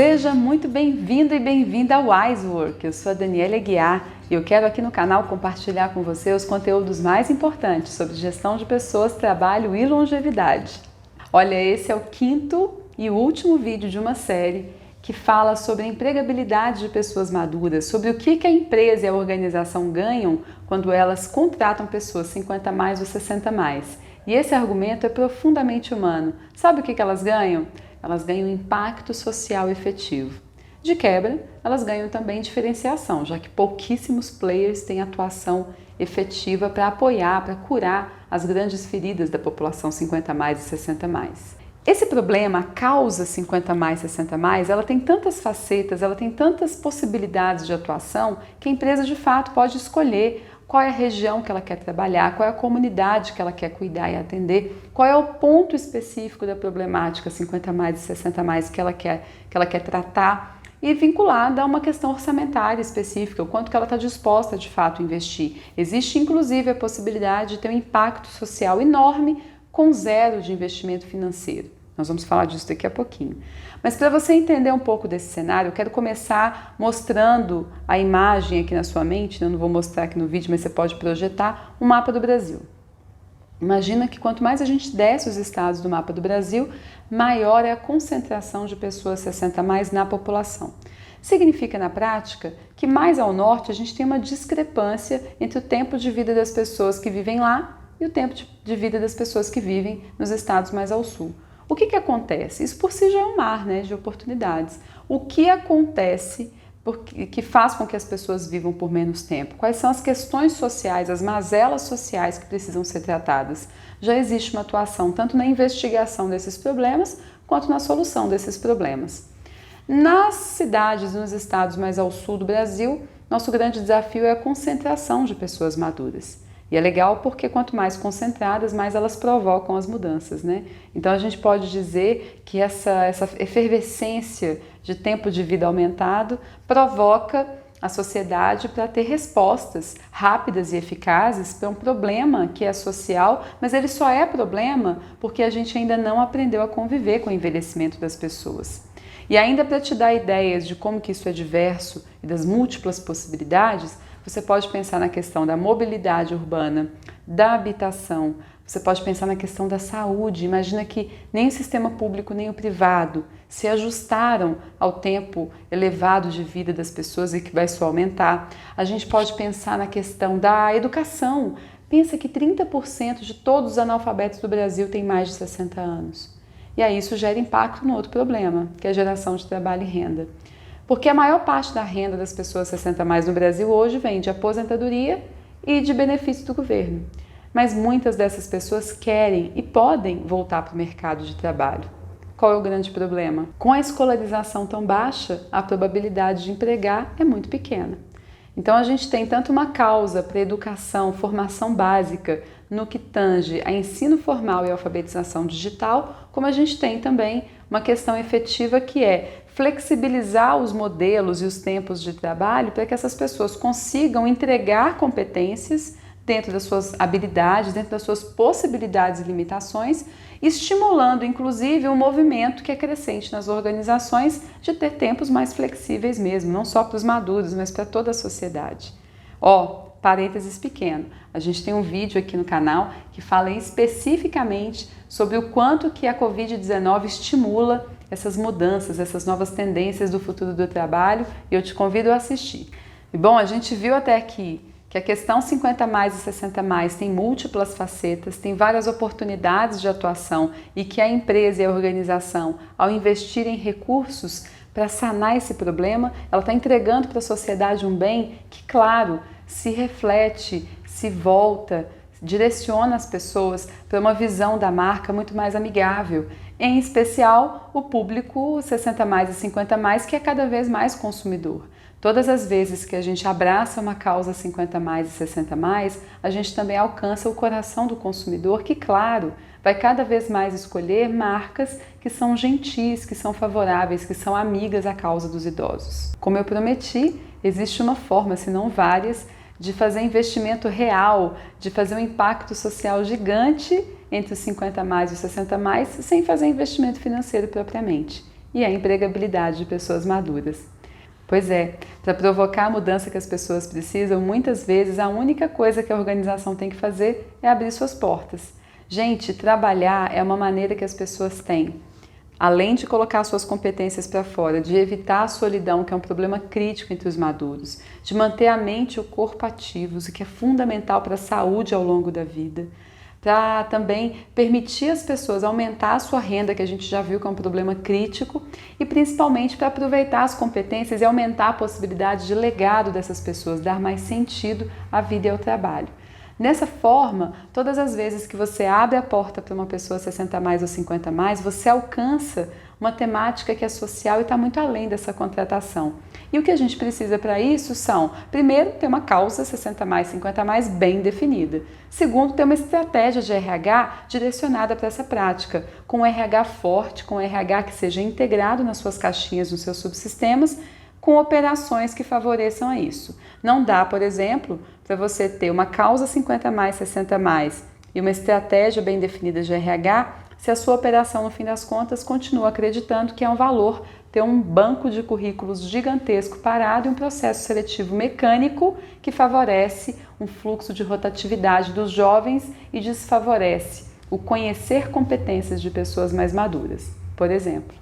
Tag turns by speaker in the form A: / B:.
A: Seja muito bem-vindo e bem-vinda ao Wise Work. Eu sou a Daniela Aguiar e eu quero aqui no canal compartilhar com você os conteúdos mais importantes sobre gestão de pessoas, trabalho e longevidade. Olha, esse é o quinto e último vídeo de uma série que fala sobre a empregabilidade de pessoas maduras, sobre o que a empresa e a organização ganham quando elas contratam pessoas 50 mais ou 60 mais. E esse argumento é profundamente humano. Sabe o que elas ganham? Elas ganham impacto social efetivo. De quebra, elas ganham também diferenciação, já que pouquíssimos players têm atuação efetiva para apoiar, para curar as grandes feridas da população 50 mais e 60 mais. Esse problema, a causa 50 mais, 60 mais, ela tem tantas facetas, ela tem tantas possibilidades de atuação que a empresa de fato pode escolher qual é a região que ela quer trabalhar, qual é a comunidade que ela quer cuidar e atender, qual é o ponto específico da problemática 50 mais e 60 mais que ela quer tratar e vinculada a uma questão orçamentária específica, o quanto que ela está disposta de fato a investir. Existe inclusive a possibilidade de ter um impacto social enorme com zero de investimento financeiro. Nós vamos falar disso daqui a pouquinho. Mas para você entender um pouco desse cenário, eu quero começar mostrando a imagem aqui na sua mente, eu não vou mostrar aqui no vídeo, mas você pode projetar um mapa do Brasil. Imagina que quanto mais a gente desce os estados do mapa do Brasil, maior é a concentração de pessoas 60 mais na população. Significa na prática que mais ao norte a gente tem uma discrepância entre o tempo de vida das pessoas que vivem lá e o tempo de vida das pessoas que vivem nos estados mais ao sul. O que acontece? Isso por si já é um mar, né, de oportunidades. O que acontece que faz com que as pessoas vivam por menos tempo? Quais são as questões sociais, as mazelas sociais que precisam ser tratadas? Já existe uma atuação tanto na investigação desses problemas quanto na solução desses problemas. Nas cidades, nos estados mais ao sul do Brasil, nosso grande desafio é a concentração de pessoas maduras. E é legal porque quanto mais concentradas, mais elas provocam as mudanças, né? Então a gente pode dizer que essa efervescência de tempo de vida aumentado provoca a sociedade para ter respostas rápidas e eficazes para um problema que é social, mas ele só é problema porque a gente ainda não aprendeu a conviver com o envelhecimento das pessoas. E ainda para te dar ideias de como que isso é diverso e das múltiplas possibilidades, você pode pensar na questão da mobilidade urbana, da habitação, você pode pensar na questão da saúde. Imagina que nem o sistema público nem o privado se ajustaram ao tempo elevado de vida das pessoas e que vai só aumentar. A gente pode pensar na questão da educação. Pensa que 30% de todos os analfabetos do Brasil têm mais de 60 anos. E aí isso gera impacto no outro problema, que é a geração de trabalho e renda. Porque a maior parte da renda das pessoas 60 mais no Brasil hoje vem de aposentadoria e de benefício do governo. Mas muitas dessas pessoas querem e podem voltar para o mercado de trabalho. Qual é o grande problema? Com a escolarização tão baixa, a probabilidade de empregar é muito pequena. Então a gente tem tanto uma causa para educação, formação básica, no que tange a ensino formal e alfabetização digital, como a gente tem também uma questão efetiva que é flexibilizar os modelos e os tempos de trabalho para que essas pessoas consigam entregar competências dentro das suas habilidades, dentro das suas possibilidades e limitações, estimulando inclusive um movimento que é crescente nas organizações de ter tempos mais flexíveis mesmo, não só para os maduros, mas para toda a sociedade. Parênteses pequeno, a gente tem um vídeo aqui no canal que fala especificamente sobre o quanto que a Covid-19 estimula essas mudanças, essas novas tendências do futuro do trabalho, e eu te convido a assistir. E bom, a gente viu até aqui que a questão 50 mais e 60 mais tem múltiplas facetas, tem várias oportunidades de atuação e que a empresa e a organização, ao investir em recursos para sanar esse problema, ela está entregando para a sociedade um bem que, claro, se reflete, se volta, direciona as pessoas para uma visão da marca muito mais amigável, em especial o público 60 mais e 50 mais, que é cada vez mais consumidor. Todas as vezes que a gente abraça uma causa 50 mais e 60 mais, a gente também alcança o coração do consumidor, que, claro, vai cada vez mais escolher marcas que são gentis, que são favoráveis, que são amigas à causa dos idosos. Como eu prometi, existe uma forma, se não várias, de fazer investimento real, de fazer um impacto social gigante entre os 50 mais e os 60 mais, sem fazer investimento financeiro propriamente. e a empregabilidade de pessoas maduras. Pois é, para provocar a mudança que as pessoas precisam, muitas vezes a única coisa que a organização tem que fazer é abrir suas portas. Gente, trabalhar é uma maneira que as pessoas têm, além de colocar suas competências para fora, de evitar a solidão, que é um problema crítico entre os maduros, de manter a mente e o corpo ativos, o que é fundamental para a saúde ao longo da vida, para também permitir às pessoas aumentar a sua renda, que a gente já viu que é um problema crítico, e principalmente para aproveitar as competências e aumentar a possibilidade de legado dessas pessoas, dar mais sentido à vida e ao trabalho. Nessa forma, todas as vezes que você abre a porta para uma pessoa 60 mais ou 50 mais, você alcança uma temática que é social e está muito além dessa contratação. E o que a gente precisa para isso são, primeiro, ter uma causa 60 mais, 50 mais bem definida. Segundo, ter uma estratégia de RH direcionada para essa prática, com um RH forte, com um RH que seja integrado nas suas caixinhas, nos seus subsistemas, com operações que favoreçam a isso. Não dá, por exemplo, para você ter uma causa 50 mais, 60 mais e uma estratégia bem definida de RH, se a sua operação, no fim das contas, continua acreditando que é um valor ter um banco de currículos gigantesco parado e um processo seletivo mecânico que favorece um fluxo de rotatividade dos jovens e desfavorece o conhecer competências de pessoas mais maduras, por exemplo.